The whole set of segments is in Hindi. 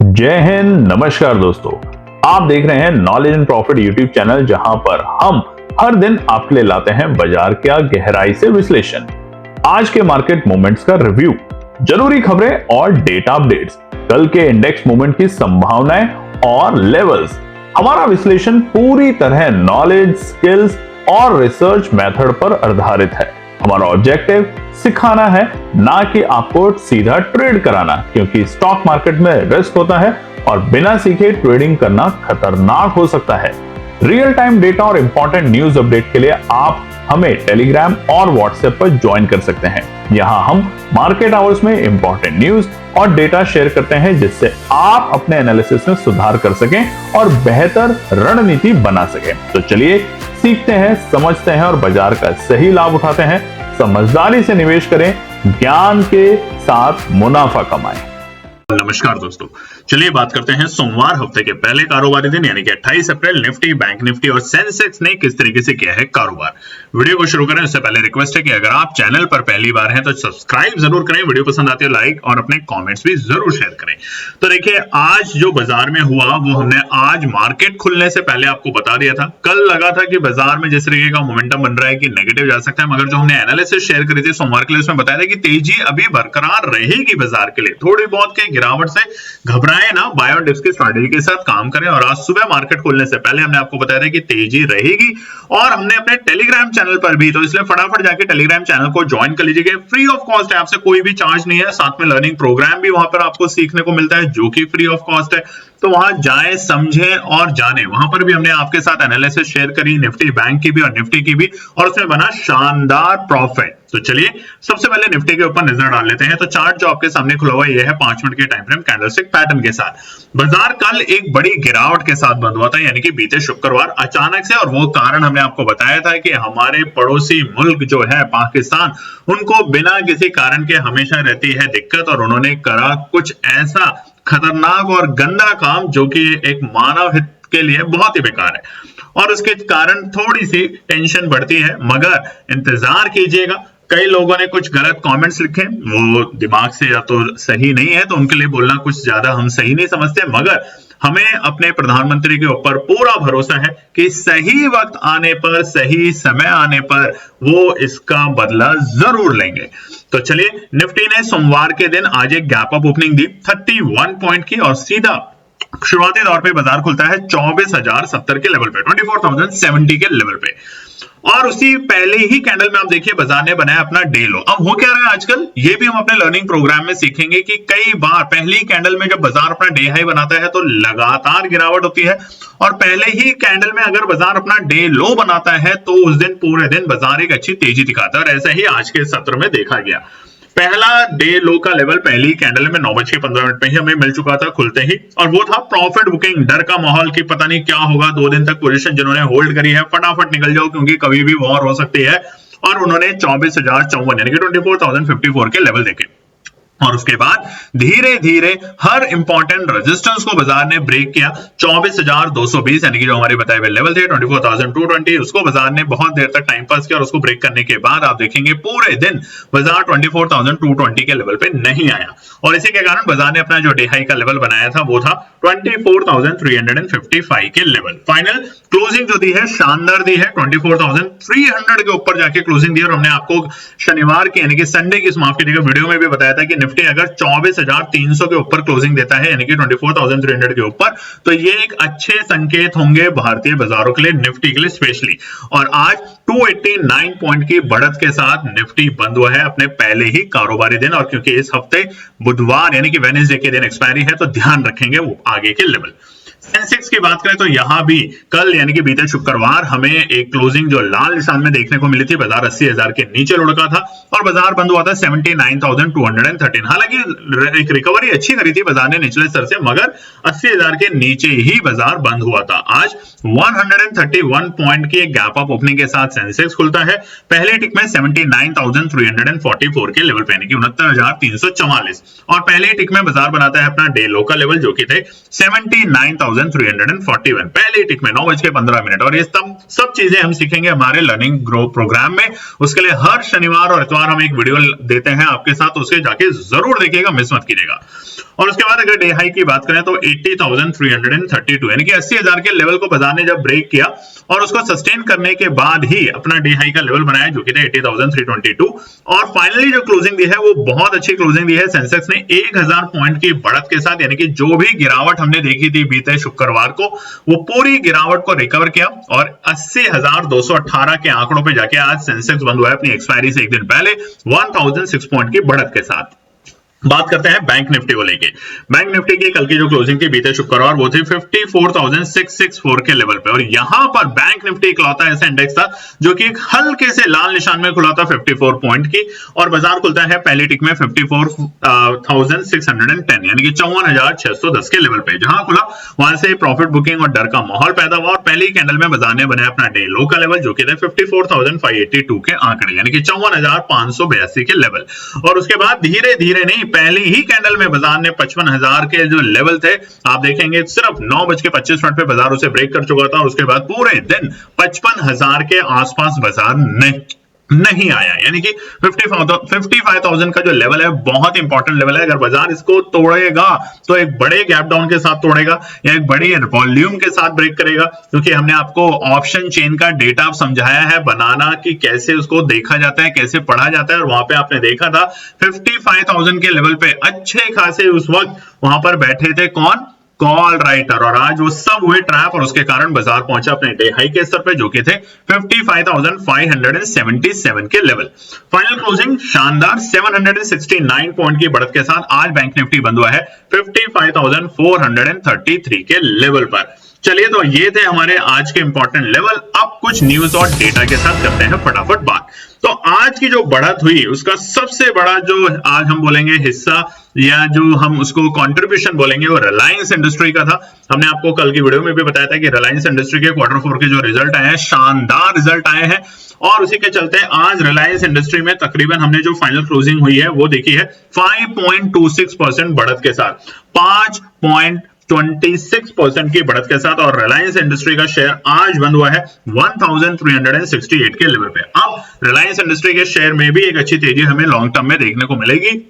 जय हिंद, नमस्कार दोस्तों। आप देख रहे हैं knowledge and profit YouTube channel, जहां पर हम हर दिन आपके लिए लाते हैं बाजार का गहराई से विश्लेषण, आज के मार्केट मूवमेंट्स का रिव्यू, जरूरी खबरें और डेटा अपडेट्स, कल के इंडेक्स मूवमेंट की संभावनाएं और लेवल्स। हमारा विश्लेषण पूरी तरह नॉलेज, स्किल्स और रिसर्च मेथड पर आधारित है। हमारा ऑब्जेक्टिव सिखाना है, ना कि आपको सीधा ट्रेड कराना, क्योंकि स्टॉक मार्केट में रिस्क होता है और बिना सीखे ट्रेडिंग करना खतरनाक हो सकता है। रियल टाइम डेटा और इंपॉर्टेंट न्यूज अपडेट के लिए आप हमें टेलीग्राम और व्हाट्सएप पर ज्वाइन कर सकते हैं। यहां हम मार्केट आवर्स में इंपॉर्टेंट न्यूज और डेटा शेयर करते हैं, जिससे आप अपने एनालिसिस में सुधार कर सकें और बेहतर रणनीति बना सकें। तो चलिए सीखते हैं, समझते हैं और बाजार का सही लाभ उठाते हैं। समझदारी से निवेश करें, ज्ञान के साथ मुनाफा कमाएं। नमस्कार दोस्तों, चलिए बात करते हैं सोमवार हफ्ते के पहले कारोबारी दिन यानी कि 28 अप्रैल निफ्टी, बैंक निफ्टी और सेंसेक्स ने किस तरीके से किया है कारोबार। वीडियो को शुरू करें उससे पहले रिक्वेस्ट है कि अगर आप चैनल पर पहली बार हैं तो सब्सक्राइब जरूर करें, वीडियो पसंद आती है लाइक और अपने कमेंट्स भी जरूर शेयर करें। तो देखिए, आज जो बाजार में हुआ वो हमने आज मार्केट खुलने से पहले आपको बता दिया था। कल लगा था कि बाजार में जिस तरीके का मोमेंटम बन रहा है कि नेगेटिव जा सकता है, मगर जो हमने एनालिसिस शेयर करी थी सोमवार के लिए उसमें बताया था कि तेजी अभी बरकरार रहेगी बाजार के लिए। थोड़ी बहुत के गिरावट से घबराए ना, बाय ऑन डिप्स की स्ट्रेटजी के साथ काम करें। और आज सुबह मार्केट खुलने से पहले हमने आपको बताया था कि तेजी रहेगी, और हमने अपने टेलीग्राम चैनल पर भी, तो इसलिए फटाफट जाके टेलीग्राम चैनल को ज्वाइन कर लीजिए। फ्री ऑफ कॉस्ट है, आपसे कोई भी चार्ज नहीं है। साथ में लर्निंग प्रोग्राम भी वहां पर आपको सीखने को मिलता है जो कि फ्री ऑफ कॉस्ट है। तो वहां जाएं, समझें और जानें। वहां पर भी हमने आपके साथ एनालिसिस शेयर करी, निफ्टी बैंक की भी और निफ्टी की भी, और उसमें बना शानदार प्रॉफिट। तो चलिए सबसे पहले निफ्टी के ऊपर नजर डाल लेते हैं। तो चार्ट जो आपके सामने खुला हुआ है ये है 5 मिनट के टाइम फ्रेम कैंडलस्टिक पैटर्न के साथ। बाजार कल एक बड़ी गिरावट के साथ बंद हुआ था, यानी कि बीते शुक्रवार अचानक से, और वो कारण हमने आपको बताया था कि हमारे पड़ोसी मुल्क जो है पाकिस्तान, उनको बिना किसी कारण के हमेशा रहती है दिक्कत, और उन्होंने करा कुछ ऐसा खतरनाक और गंदा काम जो कि एक मानव हित के लिए बहुत ही बेकार है, और उसके कारण थोड़ी सी टेंशन बढ़ती है। मगर इंतजार कीजिएगा, कई लोगों ने कुछ गलत कमेंट्स लिखे, वो दिमाग से या तो सही नहीं है, तो उनके लिए बोलना कुछ ज्यादा हम सही नहीं समझते। मगर हमें अपने प्रधानमंत्री के ऊपर पूरा भरोसा है कि सही वक्त आने पर, सही समय आने पर वो इसका बदला जरूर लेंगे। तो चलिए, निफ्टी ने सोमवार के दिन आज एक गैप अप ओपनिंग दी 31 पॉइंट की, और सीधा शुरुआती दौर पे बाजार खुलता है 24,070 के लेवल पे, 24,070 के लेवल पे। और उसी पहले ही कैंडल में आप देखिए बाजार ने बनाया अपना डे लो। अब हो क्या रहा है आजकल, ये भी हम अपने लर्निंग प्रोग्राम में सीखेंगे कि कई बार पहली कैंडल में जब बाजार अपना डे हाई बनाता है तो लगातार गिरावट होती है, और पहले ही कैंडल में अगर बाजार अपना डे लो बनाता है तो उस दिन पूरे दिन बाजार एक अच्छी तेजी दिखाता है। और ऐसा ही आज के सत्र में देखा गया। पहला डे लो का लेवल पहली कैंडल में 9:15 पे ही हमें मिल चुका था खुलते ही, और वो था प्रॉफिट बुकिंग। डर का माहौल कि पता नहीं क्या होगा, 2 दिन तक पोजीशन जिन्होंने होल्ड करी है फटाफट निकल जाओ, क्योंकि कभी भी वॉर हो सकती है। और उन्होंने 24,054 यानी कि 24,054 के लेवल देखे, और उसके बाद धीरे धीरे हर इंपॉर्टेंट रेजिस्टेंस को बाजार ने ब्रेक किया। 24,220 यानी कि जो हमारे बताए हुए लेवल थे 24,220, उसको बाजार ने बहुत देर तक टाइम पास किया, और उसको ब्रेक करने के बाद आप देखेंगे पूरे दिन बाजार 24,220 के लेवल पे नहीं आया, और इसी के कारण बाजार ने अपना जो डे हाई का लेवल बनाया था वो था 24,355 के लेवल। फाइनल क्लोजिंग जो दी है शानदार दी है, 24,300 के ऊपर जाके क्लोजिंग दी। और हमने आपको शनिवार की यानी कि संडे की, माफ कीजिएगा, वीडियो में भी बताया था कि निफ्टी अगर 24,300 के ऊपर क्लोजिंग देता है यानी कि 24,300 के ऊपर, तो ये एक अच्छे संकेत होंगे भारतीय बाजारों के लिए, निफ्टी के लिए स्पेशली। और आज 289 पॉइंट की बढ़त के साथ निफ्टी बंद हुआ है अपने पहले ही कारोबारी दिन, और क्योंकि इस हफ्ते बुधवार यानी कि वेडनेसडे के दिन एक्सपायरी है, तो ध्यान रखेंगे वो आगे के लेवल। सेंसेक्स की बात करें तो यहां भी कल यानी कि बीते शुक्रवार हमें एक क्लोजिंग जो लाल निशान में देखने को मिली थी, बाजार 80,000 के नीचे लुढ़का था, और बाजार बंद हुआ था 79,213। हालांकि एक रिकवरी अच्छी करी थी बाजार ने निचले स्तर से, मगर 80,000 के नीचे ही बाजार बंद हुआ था। आज 131 पॉइंट की एक गैप अप ओपनिंग के साथ सेंसेक्स खुलता है पहले टिक में 79,344 के लेवल पे, यानी कि 69,344, और पहले टिक में बाजार बनाता है अपना डे लो का लेवल जो कि थे 79,000 80,341 पहली टिक में 9:15। और ये सब चीजें हम सीखेंगे हमारे लर्निंग ग्रो प्रोग्राम में। उसके लिए हर शनिवार और इतवार हम एक वीडियो देते हैं आपके साथ, उसके जाके जरूर देखिएगा, मिस मत कीजिएगा। और उसके बाद अगर डे हाई की बात करें तो 80,332 यानी कि 80,000 के लेवल को बाजार ने जब ब्रेक किया और उसको सस्टेन करने के बाद ही अपना डे हाई का लेवल बनाया जो कि था 80,322। और फाइनली जो क्लोजिंग दी है वो बहुत अच्छी क्लोजिंग दी है। सेंसेक्स ने 1000 पॉइंट की बढ़त के साथ, यानी कि जो भी गिरावट हमने देखी थी बीते शुक्रवार को, वो पूरी गिरावट को रिकवर किया और 80,218 के आंकड़ों पे जाके आज सेंसेक्स बंद हुआ है अपनी एक्सपायरी से एक दिन पहले 1006 पॉइंट की बढ़त के साथ। बात करते हैं बैंक निफ्टी को लेके। बैंक निफ्टी की कल की जो क्लोजिंग थी बीते शुक्रवार वो थी 54,664 के लेवल पे। और यहां पर बैंक निफ्टी इकलौता ऐसा इंडेक्स था जो कि एक हल्के से लाल निशान में खुला था 54 पॉइंट की, और बाजार खुलता है पहली टिक में 54,610 यानी कि 54,610 के लेवल पे। जहां खुला वहां से प्रॉफिट बुकिंग और डर का माहौल पैदा हुआ और पहली कैंडल में बाजार ने बनाया अपना डे लो का लेवल जो कि था 54,582 के आंकड़े, यानी कि 54,582 के लेवल। और उसके बाद धीरे धीरे नहीं, पहली ही कैंडल में बाजार ने 55,000 के जो लेवल थे आप देखेंगे सिर्फ 9:25 पे बाजार उसे ब्रेक कर चुका था। और उसके बाद पूरे दिन 55,000 के आसपास बाजार नहीं आया, यानी कि 55,000 का जो लेवल है बहुत इंपॉर्टेंट लेवल है। अगर बाजार इसको तोड़ेगा तो एक बड़े गैप डाउन के साथ तोड़ेगा या एक बड़ी वॉल्यूम के साथ ब्रेक करेगा, क्योंकि हमने आपको ऑप्शन चेन का डेटा समझाया है बनाना कि कैसे उसको देखा जाता है, कैसे पढ़ा जाता है। और वहां पे आपने देखा था 55,000 के लेवल पे अच्छे खासे उस वक्त वहां पर बैठे थे कौन, कॉल राइटर, और आज वो सब हुए ट्रैप और उसके कारण बाजार पहुंचा अपने डे हाई के स्तर पे जो कि थे 55,577 के लेवल। फाइनल क्लोजिंग शानदार 769 पॉइंट की बढ़त के साथ आज बैंक निफ्टी बंद हुआ है 55,433 के लेवल पर। चलिए तो ये थे हमारे आज के इंपॉर्टेंट लेवल। अब कुछ न्यूज और डेटा के साथ करते हैं फटाफट बात। तो आज की जो बढ़त हुई उसका सबसे बड़ा जो आज हम बोलेंगे हिस्सा या जो हम उसको कंट्रीब्यूशन बोलेंगे वो रिलायंस इंडस्ट्री का था। हमने आपको कल की वीडियो में भी बताया था कि रिलायंस इंडस्ट्री के क्वार्टर 4 के जो रिजल्ट आए हैं शानदार रिजल्ट आए हैं, और उसी के चलते आज रिलायंस इंडस्ट्री में तकरीबन हमने जो फाइनल क्लोजिंग हुई है वो देखी है 5.26% बढ़त के साथ, 5.26% की बढ़त के साथ। और रिलायंस इंडस्ट्री का शेयर आज बंद हुआ है 1368 के लेवल पे। अब रिलायंस इंडस्ट्री के शेयर में भी एक अच्छी तेजी हमें लॉन्ग टर्म में देखने को मिलेगी।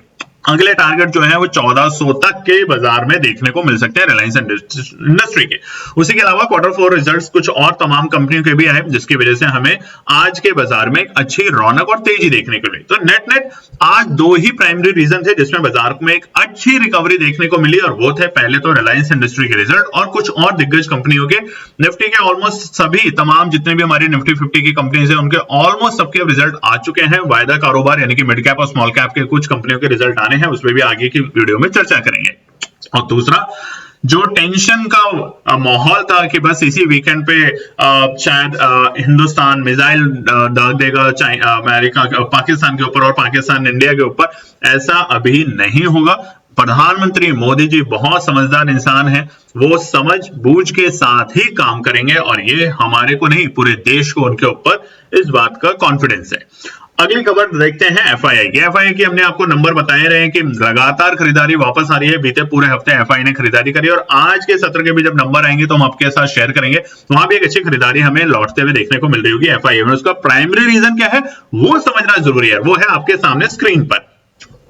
अगले टारगेट जो है वो 1400 तक के बाजार में देखने को मिल सकते हैं रिलायंस इंडस्ट्री के। उसी के अलावा Q4 रिजल्ट्स कुछ और तमाम कंपनियों के भी आए जिसकी वजह से हमें आज के बाजार में एक अच्छी रौनक और तेजी देखने को मिली। तो नेट आज दो ही प्राइमरी रीजन थे जिसमें बाजार में एक अच्छी रिकवरी देखने को मिली, और वो थे पहले तो रिलायंस इंडस्ट्री के रिजल्ट और कुछ और दिग्गज कंपनियों के। निफ्टी के ऑलमोस्ट सभी तमाम जितने भी हमारी निफ्टी 50 की कंपनीज है उनके ऑलमोस्ट सबके रिजल्ट आ चुके हैं। वायदा कारोबार यानी कि मिड कैप और स्मॉल कैप के कुछ कंपनियों के रिजल्ट आने हैं, उसमें भी आगे की वीडियो में चर्चा करेंगे। और दूसरा जो टेंशन का माहौल था कि बस इसी वीकेंड पे शायद हिंदुस्तान मिसाइल दाग देगा अमेरिका पाकिस्तान के ऊपर और पाकिस्तान इंडिया के ऊपर, ऐसा अभी नहीं होगा। प्रधानमंत्री मोदी जी बहुत समझदार इंसान हैं, वो समझ बूझ के साथ ही काम करेंगे और ये हमारे को नहीं पूरे देश को उनके ऊपर इस बात का कॉन्फिडेंस है। अगली खबर देखते हैं एफआईआई की। एफआईआई की हमने आपको नंबर बताए रहे हैं कि लगातार खरीदारी वापस आ रही है। बीते पूरे हफ्ते एफआईआई ने खरीदारी करी और आज के सत्र के भी जब नंबर आएंगे तो हम आपके साथ शेयर करेंगे। वहां भी एक अच्छी खरीदारी हमें लौटते हुए देखने को मिल रही होगी एफआईआई में। उसका प्राइमरी रीजन क्या है वो समझना जरूरी है, वो है आपके सामने स्क्रीन पर।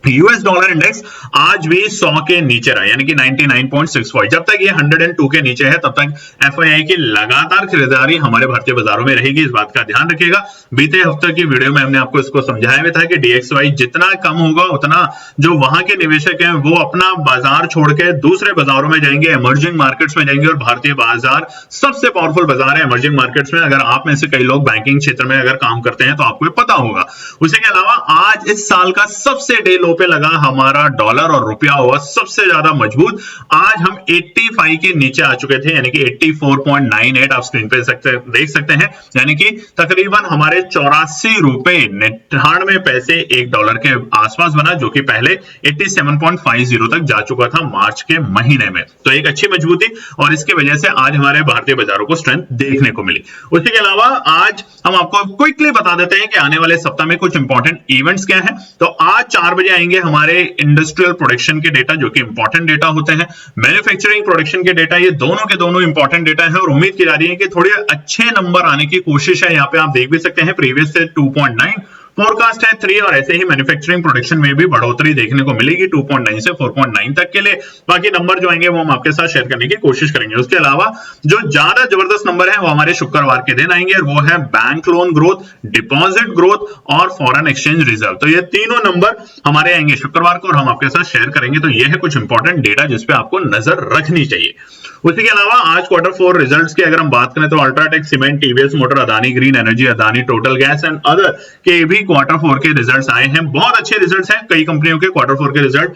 यूएस डॉलर इंडेक्स आज भी 100 के नीचे रहा, यानी कि 99.65। जब तक ये 102 के नीचे है तब तक एफआईआई की लगातार खरीदारी हमारे भारतीय बाजारों में रहेगी, इस बात का ध्यान रखिएगा। बीते हफ्ते की वीडियो में हमने आपको इसको समझाया भी था कि डीएक्सवाई जितना कम होगा उतना जो वहां के निवेशक हैं वो अपना बाजार छोड़ के दूसरे बाजारों में जाएंगे, इमर्जिंग मार्केट्स में जाएंगे। और भारतीय बाजार सबसे पावरफुल बाजार है इमर्जिंग मार्केट्स में। अगर आप में से कई लोग बैंकिंग क्षेत्र में अगर काम करते हैं तो आपको पता होगा। उसी के अलावा आज इस साल का सबसे डे पे लगा हमारा डॉलर और रुपया हुआ सबसे ज्यादा मजबूत। आज हम 85 के नीचे आ चुके थे, यानी कि 84.98 आप स्क्रीन पे देख सकते हैं, यानी कि तकरीबन हमारे 84 रुपए 99 पैसे एक डॉलर के आसपास बना, जो कि पहले 87.50 तक जा चुका था मार्च के महीने में। तो एक अच्छी मजबूती और इसकी वजह से आज हमारे भारतीय बाजारों को स्ट्रेंथ देखने को मिली। उसी के अलावा आज हम आपको क्विकली बता देते हैं कि आने वाले सप्ताह में कुछ इंपॉर्टेंट इवेंट्स क्या हैं। तो आज 4 बजे आएंगे हमारे इंडस्ट्रियल प्रोडक्शन के डेटा, जो कि इंपॉर्टेंट डेटा होते हैं, मैन्युफैक्चरिंग प्रोडक्शन के डेटा, ये दोनों के दोनों इंपॉर्टेंट डेटा है और उम्मीद की जा रही है कि थोड़े अच्छे नंबर आने की कोशिश है। यहाँ पे आप देख भी सकते हैं प्रीवियस से 2.9 फोरकास्ट है 3 और ऐसे ही मैन्युफैक्चरिंग प्रोडक्शन में भी बढ़ोतरी देखने को मिलेगी 2.9 से 4.9 तक के लिए। बाकी नंबर जो आएंगे वो हम आपके साथ शेयर करने की कोशिश करेंगे। उसके अलावा जो ज्यादा जबरदस्त नंबर है वो हमारे शुक्रवार के दिन आएंगे और वो है bank loan growth, deposit growth और फॉरेन एक्सचेंज रिजर्व। तो ये तीनों नंबर हमारे आएंगे शुक्रवार को और हम आपके साथ शेयर करेंगे। तो ये है कुछ इंपॉर्टेंट डेटा जिसपे आपको नजर रखनी चाहिए। उसी के अलावा आज Q4 रिजल्ट्स की अगर हम बात करें तो UltraTech cement, TVS motor, Adani green energy, Adani total gas and other के भी Q4 के रिजल्ट्स आए हैं। बहुत अच्छे रिजल्ट्स हैं, कई कंपनियों के Q4 के रिजल्ट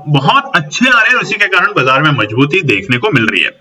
बहुत अच्छे आ रहे हैं, उसी के कारण बाजार में मजबूती देखने को मिल रही है।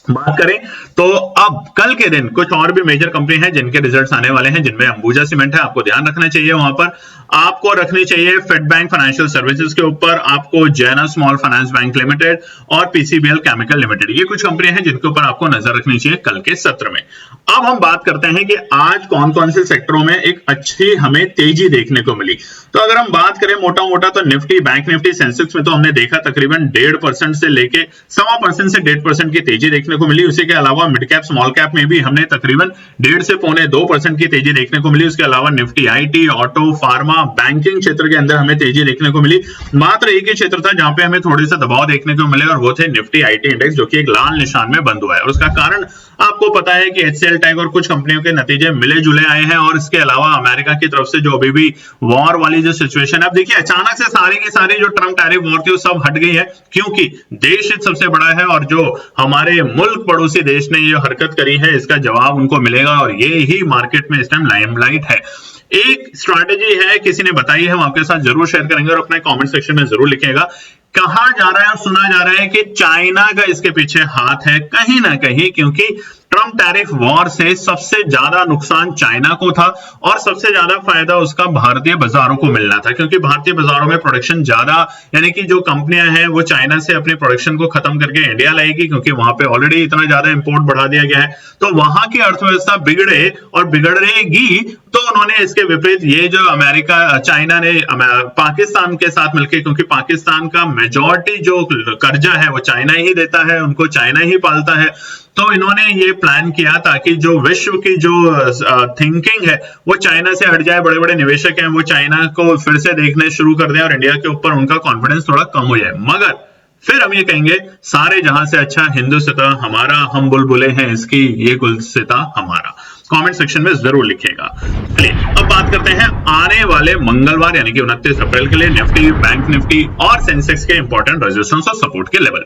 बात करें तो अब कल के दिन कुछ और भी मेजर कंपनी हैं जिनके रिजल्ट्स आने वाले हैं, जिनमें अंबुजा सीमेंट है, आपको ध्यान रखना चाहिए। वहां पर आपको रखनी चाहिए फेड बैंक फाइनेंशियल सर्विसेज के ऊपर, आपको जैना स्मॉल फाइनेंस बैंक लिमिटेड और पीसीबीएल केमिकल लिमिटेड, ये कुछ कंपनियां हैं जिनके ऊपर आपको नजर रखनी चाहिए कल के सत्र में। अब हम बात करते हैं कि आज कौन कौन से सेक्टरों में एक अच्छी हमें तेजी देखने को मिली। तो अगर हम बात करें मोटा मोटा तो निफ्टी, बैंक निफ्टी, सेंसेक्स में तो हमने देखा तकरीबन 1.5% से लेके 1.25% से 1.5% की तेजी देखने को मिली। उसी के अलावा मिड कैप स्मॉल कैप में भी हमने तकरीबन 1.5 से 1.25% की तेजी देखने को मिली। उसके अलावा Nifty IT, auto, pharma, banking क्षेत्र के अंदर हमें तेजी देखने को मिली। मात्र एक ही क्षेत्र था जहां पे हमें थोड़े से दबाव देखने को मिले और वो थे निफ्टी आईटी इंडेक्स, जो कि एक लाल निशान में बंद हुआ है। और उसका कारण आपको पता है कि एचसीएल टैग और कुछ कंपनियों के नतीजे मिले जुले आए हैं और इसके अलावा अमेरिका की तरफ से जो अभी भी वॉर वाली जो सिचुएशन है, अब देखिए अचानक से सारी की सारी जो ट्रम्प टैरिफ वॉर थी वो सब हट गई है, क्योंकि देश हित सबसे बड़ा है और जो हमारे मुल्क पड़ोसी देश ने ये हरकत करी है इसका जवाब उनको मिलेगा और ये ही मार्केट में इस टाइम लाइमलाइट है। एक स्ट्रैटेजी है, किसी ने बताई है, हम आपके साथ जरूर शेयर करेंगे और अपने कमेंट सेक्शन में जरूर लिखिएगा। कहा जा रहा है, सुना जा रहा है कि चाइना का इसके पीछे हाथ है कहीं ना कहीं, क्योंकि ट्रम्प टैरिफ वॉर से सबसे ज्यादा नुकसान चाइना को था और सबसे ज्यादा फायदा उसका भारतीय बाजारों को मिलना था, क्योंकि भारतीय बाजारों में प्रोडक्शन ज्यादा, यानी कि जो कंपनियां हैं वो चाइना से अपनी प्रोडक्शन को खत्म करके इंडिया लाएगी, क्योंकि वहां पे ऑलरेडी इतना ज्यादा इंपोर्ट बढ़ा दिया गया है। तो वहां की अर्थव्यवस्था बिगड़े और बिगड़ेगी, तो उन्होंने इसके विपरीत ये जो अमेरिका, चाइना ने पाकिस्तान के साथ मिलकर, क्योंकि पाकिस्तान का मेजॉरिटी जो कर्जा है वो चाइना ही देता है, उनको चाइना ही पालता है, तो इन्होंने ये प्लान किया ताकि जो विश्व की जो थिंकिंग है वो चाइना से हट जाए। बड़े बड़े निवेशक हैं वो चाइना को फिर से देखने शुरू कर दें और इंडिया के ऊपर उनका कॉन्फिडेंस थोड़ा कम हो जाए। मगर फिर हम ये कहेंगे सारे जहां से अच्छा हिंदुस्ता हमारा, हम बुलबुले हैं इसकी, ये गुलसिता हमारा। कमेंट सेक्शन में जरूर लिखिएगा। चलिए अब बात करते हैं आने वाले मंगलवार यानी कि 29 अप्रैल के लिए निफ्टी, बैंक निफ्टी और सेंसेक्स के इंपॉर्टेंट रेजिस्टेंस और सपोर्ट के लेवल।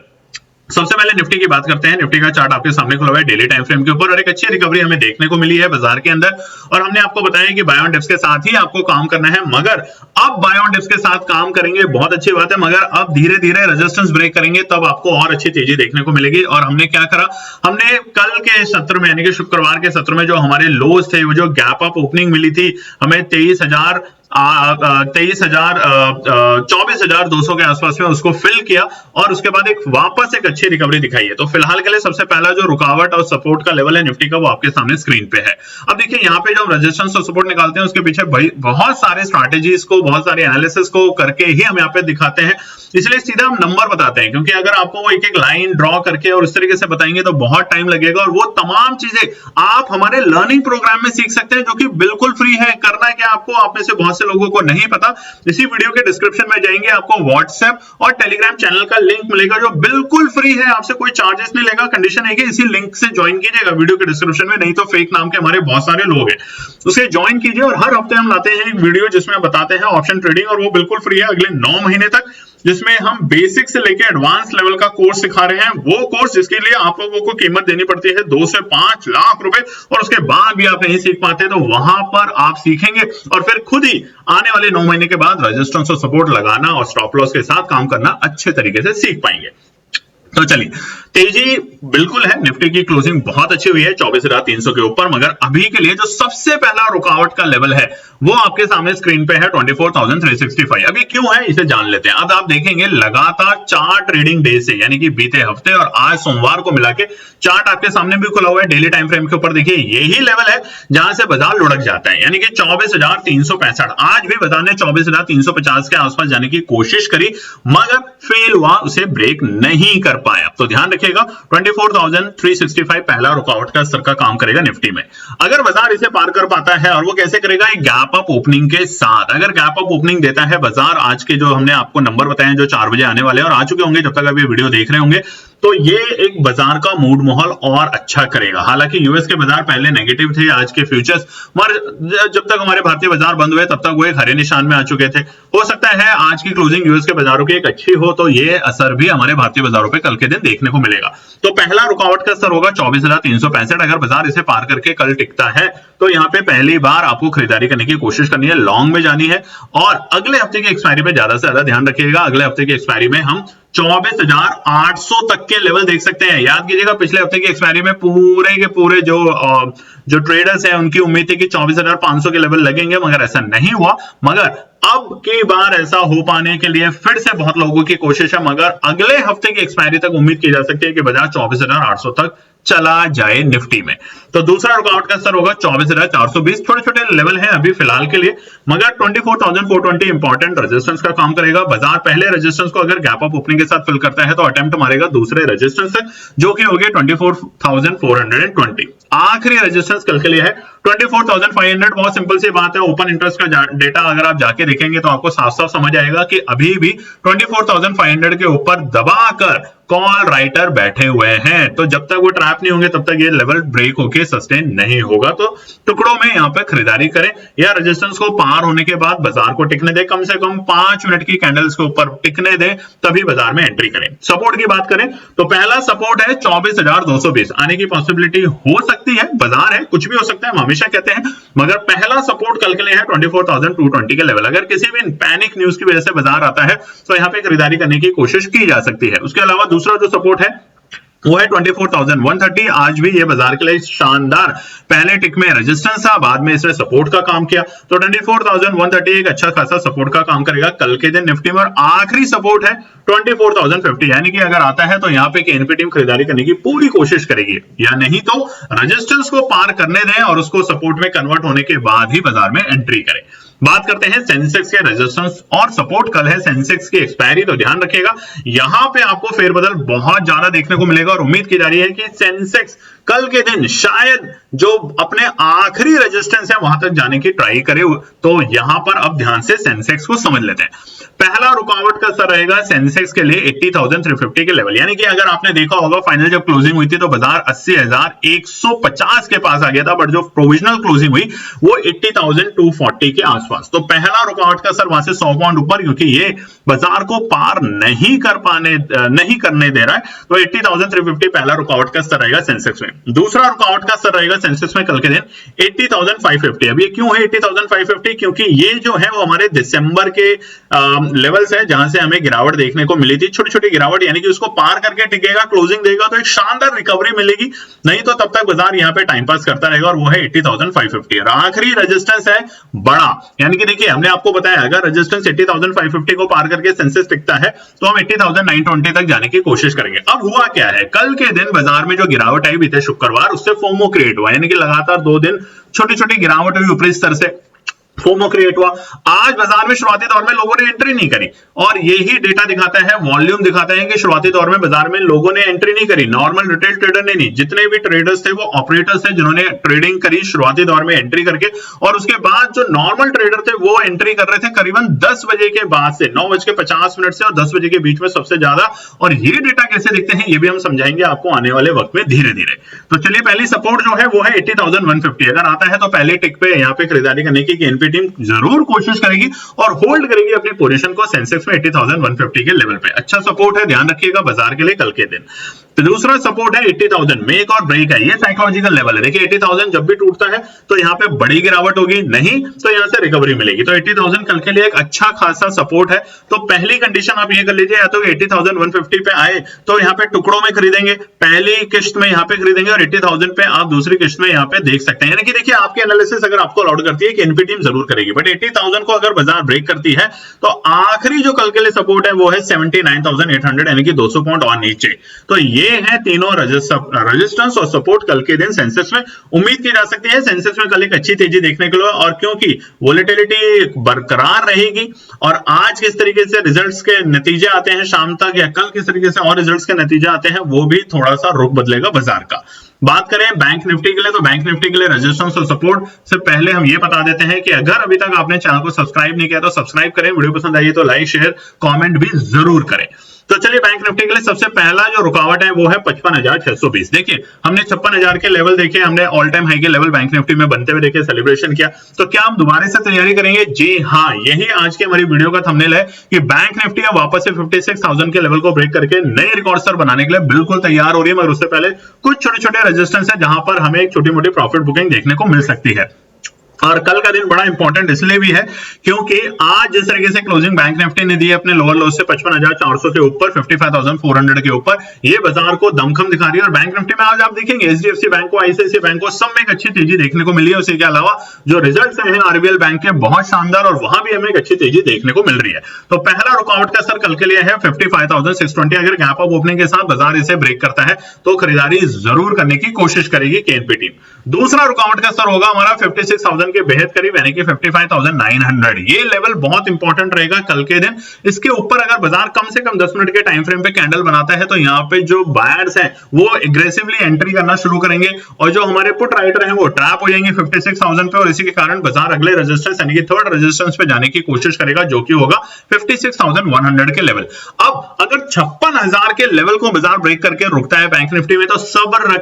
सबसे पहले निफ्टी की बात करते हैं। निफ्टी का चार्ट आपके सामने खुला हुआ है डेली टाइम फ्रेम के ऊपर और एक अच्छी रिकवरी हमें देखने को मिली है बाजार के अंदर और हमने आपको बताया कि बाय ऑन डिप्स के साथ ही आपको काम करना है, मगर अब बाय ऑन डिप्स के साथ काम करेंगे बहुत अच्छी बात है, मगर अब धीरे धीरे रेजिस्टेंस ब्रेक करेंगे तब आपको और अच्छी तेजी देखने को मिलेगी। और हमने क्या करा, हमने कल के सत्र में यानी कि शुक्रवार के सत्र में जो हमारे लोज थे, वो जो गैप अप ओपनिंग मिली थी हमें 24,200 के आसपास में, उसको फिल किया और उसके बाद वापस एक अच्छी रिकवरी दिखाई है। तो फिलहाल के लिए सबसे पहला जो रुकावट और सपोर्ट का लेवल है निफ्टी का वो आपके सामने स्क्रीन पे है। अब देखिए यहाँ पे जो हम रेजिस्टेंस और सपोर्ट निकालते हैं उसके पीछे बहुत सारे स्ट्रैटेजीज को, बहुत सारे एनालिसिस को करके ही हम यहाँ पे दिखाते हैं, इसलिए सीधा हम नंबर बताते हैं, क्योंकि अगर आपको वो एक एक लाइन ड्रॉ करके और इस तरीके से बताएंगे तो बहुत टाइम लगेगा और वो तमाम चीजें आप हमारे लर्निंग प्रोग्राम में सीख सकते हैं जो कि बिल्कुल फ्री है। करना क्या आपको, आप में से बहुत से लोगों को नहीं पता, इसी वीडियो के डिस्क्रिप्शन में जाएंगे आपको व्हाट्सएप और टेलीग्राम चैनल का लिंक मिलेगा जो बिल्कुल फ्री है, आपसे कोई चार्जेस नहीं लेगा। कंडीशन है कि इसी लिंक से ज्वाइन कीजिएगा वीडियो के डिस्क्रिप्शन में, नहीं तो फेक नाम के हमारे बहुत सारे लोग हैं, उसे ज्वाइन कीजिए। और हर हफ्ते हम लाते हैं एक वीडियो जिसमें बताते हैं ऑप्शन ट्रेडिंग और वो बिल्कुल फ्री है अगले 9 महीने तक, जिसमें हम बेसिक से लेकर एडवांस लेवल का कोर्स सिखा रहे हैं। वो कोर्स जिसके लिए आप लोगों को कीमत देनी पड़ती है 2 से 5 लाख रुपए और उसके बाद भी आप नहीं सीख पाते, तो वहां पर आप सीखेंगे और फिर खुद ही आने वाले 9 महीने के बाद रेजिस्टेंस और सपोर्ट लगाना और स्टॉप लॉस के साथ काम करना अच्छे तरीके से सीख पाएंगे। तो चलिए, तेजी बिल्कुल है, निफ्टी की क्लोजिंग बहुत अच्छी हुई है 24,300 के ऊपर, मगर अभी के लिए जो सबसे पहला रुकावट का लेवल है वो आपके सामने स्क्रीन पे है 24,365। अभी क्यों है इसे जान लेते हैं। अब आप देखेंगे लगातार 4 ट्रेडिंग डे से, यानी कि बीते हफ्ते और आज सोमवार को मिला के चार्ट आपके सामने भी खुला हुआ है डेली टाइम फ्रेम के ऊपर। देखिए यही लेवल है जहां से बाजार लुढ़क जाता है, यानी कि 24,365। आज भी बाजार ने 24,350 के आसपास जाने की कोशिश करी मगर फेल हुआ, उसे ब्रेक नहीं कर पाया। तो ध्यान रखिएगा 24,365 पहला रुकावट का स्तर का काम करेगा निफ्टी में। अगर बाजार इसे पार कर पाता है, और वो कैसे करेगा, एक गैप अप ओपनिंग के साथ। अगर गैप अप ओपनिंग देता है बाजार, आज के जो हमने आपको नंबर बताए हैं जो 4 बजे आने वाले हैं और आ चुके होंगे जब तक आप ये वीडियो देख रहे होंगे, तो ये एक बाजार का मूड माहौल और अच्छा करेगा। हालांकि यूएस के बाजार पहले नेगेटिव थे, आज के फ्यूचर्स जब तक हमारे भारतीय बाजार बंद हुए तब तक वो एक हरे निशान में आ चुके थे। हो सकता है आज की क्लोजिंग यूएस के बाजारों की एक अच्छी हो तो ये असर भी हमारे भारतीय बाजारों पे कल के दिन देखने को मिलेगा। तो पहला रुकावट का स्तर होगा 24,365। अगर बाजार इसे पार करके कल टिकता है तो यहाँ पे पहली बार आपको खरीदारी करने की कोशिश करनी है, लॉन्ग में जानी है। और अगले हफ्ते की एक्सपायरी में ज्यादा से ज्यादा ध्यान रखिएगा। अगले हफ्ते की एक्सपायरी में हम 24,800 तक के लेवल देख सकते हैं। याद कीजिएगा पिछले हफ्ते की एक्सपायरी में पूरे के पूरे जो ट्रेडर्स हैं उनकी उम्मीद थी कि 24,500 के लेवल लगेंगे, मगर ऐसा नहीं हुआ। मगर अब की बार ऐसा हो पाने के लिए फिर से बहुत लोगों की कोशिश है, मगर अगले हफ्ते की एक्सपायरी तक उम्मीद की जा सकती है कि बाजार 24,800 तक चला जाए निफ्टी में। तो दूसरा रुकावट का स्तर होगा 24,420। छोटे छोटे लेवल हैं अभी फिलहाल के लिए, मगर 24,420 इंपॉर्टेंट रेजिस्टेंस का काम करेगा। बाजार पहले रेजिस्टेंस को अगर गैप अप ओपनिंग के साथ फिल करता है तो अटेम्प्ट मारेगा दूसरे रेजिस्टेंस तक, जो कि हो गए 24,420। आखिरी रेजिस्टेंस कल के लिए है 24,500। बहुत सिंपल सी बात है, ओपन इंटरेस्ट का डेटा अगर आप जाके देखेंगे तो आपको साफ साफ समझ आएगा कि अभी भी 24,500 के ऊपर दबाकर कॉल राइटर बैठे हुए हैं। तो जब तक वो ट्रैप नहीं होंगे तब तक ये लेवल ब्रेक होके सस्टेन नहीं होगा। तो टुकड़ों में यहाँ पे खरीदारी करें या रेजिस्टेंस को पार होने के बाद बाजार को टिकने दे, कम से कम 5 मिनट की कैंडल्स के ऊपर टिकने दे, तभी बाजार में एंट्री करें। सपोर्ट की बात करें तो पहला सपोर्ट है 24,220। आने की पॉसिबिलिटी हो सकती है, बाजार है, कुछ भी हो सकता है, हम हमेशा कहते हैं, मगर पहला सपोर्ट कल के लिए है 24,220 के लेवल। अगर किसी भी पैनिक न्यूज की वजह से बाजार आता है तो यहाँ पे खरीदारी करने की कोशिश की जा सकती है। उसके अलावा दूसरा जो सपोर्ट है वो है 24,130। आज भी ये बाजार के लिए शानदार पहले टिक में रेजिस्टेंस था, बाद में इसने सपोर्ट का काम किया। तो 24,130 एक अच्छा खासा सपोर्ट का काम करेगा कल के दिन निफ्टी में। और आखिरी सपोर्ट है 24,050, यानी कि अगर आता है तो यहाँ पे एनपी टीम खरीदारी करने की पूरी कोशिश करेगी, या नहीं तो रेजिस्टेंस को पार करने दें और उसको सपोर्ट में कन्वर्ट होने के बाद ही बाजार में एंट्री करें। बात करते हैं सेंसेक्स के रेजिस्टेंस और सपोर्ट। कल है सेंसेक्स की एक्सपायरी, तो ध्यान रखिएगा यहां पे आपको फेरबदल बहुत ज्यादा देखने को मिलेगा और उम्मीद की जा रही है कि सेंसेक्स कल के दिन शायद जो अपने आखिरी रेजिस्टेंस है वहां तक जाने की ट्राई करे। तो यहां पर अब ध्यान से सेंसेक्स को समझ लेते हैं। पहला रुकावट का स्तर रहेगा सेंसेक्स के लिए 80,350 के लेवल, यानी कि अगर आपने देखा होगा फाइनल जब क्लोजिंग हुई थी तो बाजार 80,150 के पास आ गया था, बट जो प्रोविजनल क्लोजिंग हुई वो 80,240 के आसपास। तो पहला रुकावट का स्तर वहां से 100 पॉइंट ऊपर, क्योंकि ये बाजार को पार नहीं करने दे रहा है। तो 80,350 पहला रुकावट का स्तर रहेगा सेंसेक्स में। दूसरा रुकावट का स्तर रहेगा सेंसेक्स में कल के दिन 80,550। अब ये क्यों है 80,550? क्योंकि ये जो है वो हमारे दिसंबर के लेवल्स है जहां से हमें गिरावट देखने को मिली थी, छोटी छोटी गिरावट, यानी कि उसको पार करके टिकेगा, क्लोजिंग देगा तो एक शानदार रिकवरी मिलेगी। नहीं तो तब तक बाजार यहां पे टाइम पास करता रहेगा, और वो है 80,550। और आखिरी रेजिस्टेंस है बड़ा, यानी कि देखिए हमने आपको बताया अगर रेजिस्टेंस 80,550 को पार करके सेंसेक्स टिकता है तो हम 80,920 तक जाने की कोशिश करेंगे। अब हुआ क्या है, कल के दिन बाजार में जो गिरावट आई बीते शुक्रवार, उससे फोमो क्रिएट हुआ, यानी कि लगातार 2 दिन छोटी छोटी गिरावट हुई ऊपरी स्तर से, फोमो क्रिएट हुआ। आज बाजार में शुरुआती दौर में लोगों ने एंट्री नहीं करी, और यही डेटा दिखाता है, वॉल्यूम दिखाता है कि शुरुआती दौर में बाजार में लोगों ने एंट्री नहीं करी। नॉर्मल रिटेल ट्रेडर ने नहीं, जितने भी ट्रेडर्स थे वो ऑपरेटर्स थे जिन्होंने ट्रेडिंग करी शुरुआती दौर में एंट्री करके, और उसके बाद जो नॉर्मल ट्रेडर थे वो एंट्री कर रहे थे करीबन 10 बजे के बाद से, 9:50 से और 10 बजे के बीच में सबसे ज्यादा। और ये डेटा कैसे दिखते हैं ये भी हम समझाएंगे आपको आने वाले वक्त में धीरे धीरे। तो चलिए पहली सपोर्ट जो है वो है 80,150। अगर आता है तो पहले टिक पे यहाँ पे खरीदारी करने की एनपी टीम जरूर कोशिश करेगी और होल्ड करेगी अपनी पोजीशन को सेंसेक्स में 80,150 के लेवल पे। अच्छा सपोर्ट है, ध्यान रखिएगा बाजार के लिए कल के दिन। दूसरा सपोर्ट है 80,000, मेक और ब्रेक है, ये साइकोलॉजिकल लेवल है। देखिए 80,000 जब भी टूटता है तो यहाँ पे बड़ी गिरावट होगी, नहीं तो यहाँ से रिकवरी मिलेगी। तो 80,000 कल के लिए एक अच्छा खासा सपोर्ट है। तो पहली कंडीशन आप ये कर लीजिए, या तो 80,150 पे आए तो यहाँ पे टुकड़ों में खरीदेंगे, पहली किस्त में यहाँ पे खरीदेंगे, और 80,000 पे आप दूसरी किस्त में यहाँ पे देख सकते हैं। यानी कि देखिए आपकी एनालिसिस अगर आपको अलाउड करती है कि एनपी टीम जरूर करेगी, बट 80,000 को अगर बाजार ब्रेक करती है तो आखिरी जो कल के लिए सपोर्ट है वो है 79,800, यानी कि 200 पॉइंट और नीचे। तो ये है तीनों रेजिस्टेंस और सपोर्ट कल के दिन सेंसेक्स में उम्मीद की जा सकती है। सेंसेक्स में कल एक अच्छी तेजी देखने के लिए, और क्योंकि वोलेटिलिटी बरकरार रहेगी और आज किस तरीके से रिजल्ट्स के नतीजे आते हैं शाम तक, या कल किस तरीके से और रिजल्ट्स के नतीजे आते हैं, वो भी थोड़ा सा रुख बदलेगा बाजार का। बात करें बैंक निफ्टी के लिए, तो बैंक निफ्टी के लिए रेजिस्टेंस और सपोर्ट से पहले हम ये बता देते हैं कि अगर अभी तक आपने चैनल को सब्सक्राइब नहीं किया तो सब्सक्राइब करें, वीडियो पसंद आई तो लाइक शेयर कमेंट भी जरूर करें। तो चलिए बैंक निफ्टी के लिए सबसे पहला जो रुकावट है वो है 55,620। देखिए हमने 56,000 के लेवल देखे, हमने ऑल टाइम हाई के लेवल बैंक निफ्टी में बनते हुए देखे, सेलिब्रेशन किया। तो क्या हम दोबारा से तैयारी करेंगे? जी हाँ, यही आज की हमारी वीडियो का थंबनेल है कि बैंक निफ्टी अब वापस से 56,000 के लेवल को ब्रेक करके नए रिकॉर्ड स्तर बनाने के लिए बिल्कुल तैयार हो रही है, मगर उससे पहले कुछ छोटे छोटे रेजिस्टेंस है जहां पर हमें एक छोटी मोटी प्रॉफिट बुकिंग देखने को मिल सकती है। और कल का दिन बड़ा इंपॉर्टेंट इसलिए भी है क्योंकि आज जिस तरीके से क्लोजिंग बैंक निफ्टी ने दी है अपने लोअर लो से 55,400 के ऊपर, 55,400 के ऊपर, ये बाजार को दमखम दिखा रही है। और बैंक निफ्टी में आज आप देखेंगे एचडीएफसी बैंक को, आईसीआईसीआई बैंक को, सब में एक अच्छी तेजी देखने को मिली है। उसके अलावा जो रिजल्ट्स हैं आरबीएल बैंक के बहुत शानदार, और वहां भी हमें एक अच्छी तेजी देखने को मिल रही है। तो पहला रुकावट का सर कल के लिए है 55,620। अगर गैप अप ओपनिंग के साथ बाजार इसे ब्रेक करता है तो खरीदारी जरूर करने की कोशिश करेगी केएनपी टीम। दूसरा रुकावट का सर होगा हमारा 56,000 के बेहद करीब, यानी कि 55,900। ये लेवल बहुत इंपॉर्टेंट रहेगा कल के दिन। इसके ऊपर अगर बाजार कम से कम 10 मिनट के टाइम फ्रेम पे कैंडल बनाता है तो यहाँ पे जो बायर्स हैं वो एग्रेसिवली एंट्री करना शुरू करेंगे, और जो हमारे पुट राइटर हैं वो ट्रैप हो जाएंगे 56,000 पे, और इसी के कारण बाजार अगले रेजिस्टेंस यानी कि थर्ड रेजिस्टेंस पे जाने की कोशिश करेगा, जो कि होगा 56,100 के लेवल। अब अगर 56,000 के लेवल को बाजार ब्रेक करके रुकता है बैंक निफ्टी में तो सब्र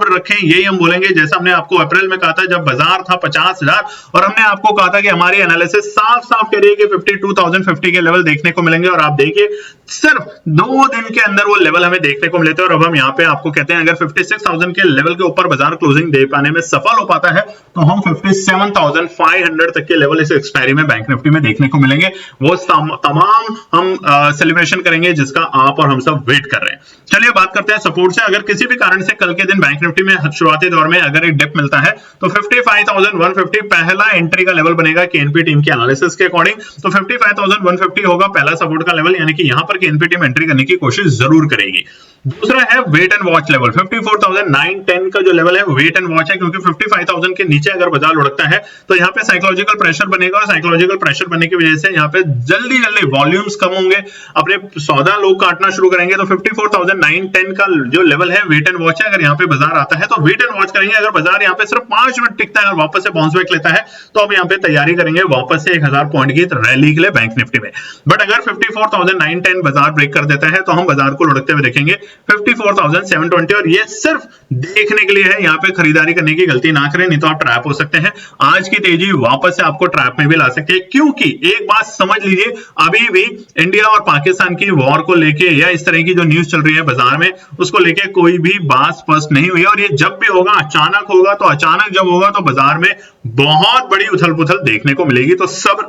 रखें, यही हम बोलेंगे। जैसा हमने आपको अप्रैल में कहा था जब बाजार था 50,000, और हमने आपको कहा था कि हमारी एनालिसिस साफ साफ कह रही है कि 52,050 के लेवल देखने को मिलेंगे, और आप देखिए सिर्फ 2 दिन के अंदर वो लेवल हमें देखने को मिले थे। और अब हम यहाँ पे आपको कहते हैं अगर 56,000 के लेवल के ऊपर बाजार क्लोजिंग दे पाने में सफल हो पाता है तो हम 57,500 तक के लेवल इस एक्सपायरी में बैंक निफ्टी में देखने को मिलेंगे। वो तमाम हम सेलिब्रेशन करेंगे जिसका आप और हम सब वेट कर रहे हैं। चलिए बात करते हैं सपोर्ट से। अगर किसी भी कारण से कल के दिन बैंक निफ्टी में शुरुआती दौर में अगर एक डिप मिलता है तो 55,150 पहला एंट्री का लेवल बनेगा केएनपी टीम के एनालिसिस के अकॉर्डिंग। तो 55,150 होगा पहला सपोर्ट का लेवल, यानी कि यहां पर केएनपी टीम एंट्री करने की कोशिश जरूर करेगी। दूसरा है वेट एंड वॉच लेवल, 54,910 का जो लेवल है वेट एंड वॉच है, क्योंकि 55,000 के नीचे अगर बाजार लुढ़कता है तो यहाँ पे साइकोलॉजिकल प्रेशर बनेगा, और साइकोलॉजिकल प्रेशर बनने की वजह से यहाँ पे जल्दी वॉल्यूम्स कम होंगे, अपने सौदा लोग काटना शुरू करेंगे। तो 54,910 का जो लेवल है वेट एंड वॉच है, अगर यहाँ पे बाजार आता है तो वेट एंड वॉच करेंगे। अगर बाजार यहाँ पे सिर्फ 5 मिनट टिकता है और वापस से बाउंस बैक लेता है तो अब यहाँ पे तैयारी करेंगे वापस से 1000 पॉइंट की रैली के लिए बैंक निफ्टी में। बट अगर 54,910 बाजार ब्रेक कर देता है तो हम बाजार को लुढ़कते हुए देखेंगे 54,720, और ये सिर्फ देखने के लिए है। यहाँ पे खरीदारी करने की गलती ना करें, नहीं तो आप ट्रैप हो सकते हैं। आज की तेजी वापस से आपको ट्रैप में भी ला सकती है, क्योंकि एक बात समझ लीजिए, अभी भी इंडिया और पाकिस्तान की वॉर को लेके या इस तरह की जो न्यूज चल रही है बाजार में उसको लेके कोई भी बात स्पष्ट नहीं हुई है। और ये जब भी होगा अचानक होगा, तो अचानक जब होगा तो बाजार में बहुत बड़ी उथल पुथल देखने को मिलेगी। तो सब्र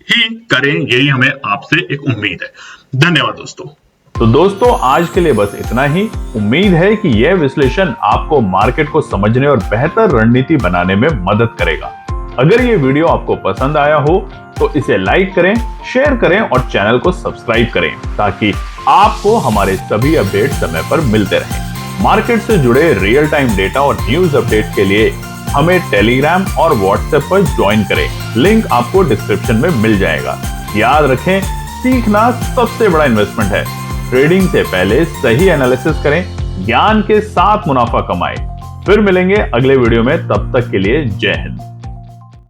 ही करें, यही हमें आपसे एक उम्मीद है। धन्यवाद दोस्तों। तो दोस्तों आज के लिए बस इतना ही। उम्मीद है कि यह विश्लेषण आपको मार्केट को समझने और बेहतर रणनीति बनाने में मदद करेगा। अगर ये वीडियो आपको पसंद आया हो तो इसे लाइक करें, शेयर करें और चैनल को सब्सक्राइब करें ताकि आपको हमारे सभी अपडेट समय पर मिलते रहें। मार्केट से जुड़े रियल टाइम डेटा और न्यूज अपडेट के लिए हमें टेलीग्राम और व्हाट्सएप पर ज्वाइन करें। लिंक आपको डिस्क्रिप्शन में मिल जाएगा। याद रखें, सीखना सबसे बड़ा इन्वेस्टमेंट है। ट्रेडिंग से पहले सही एनालिसिस करें, ज्ञान के साथ मुनाफा कमाएं। फिर मिलेंगे अगले वीडियो में, तब तक के लिए जय हिंद।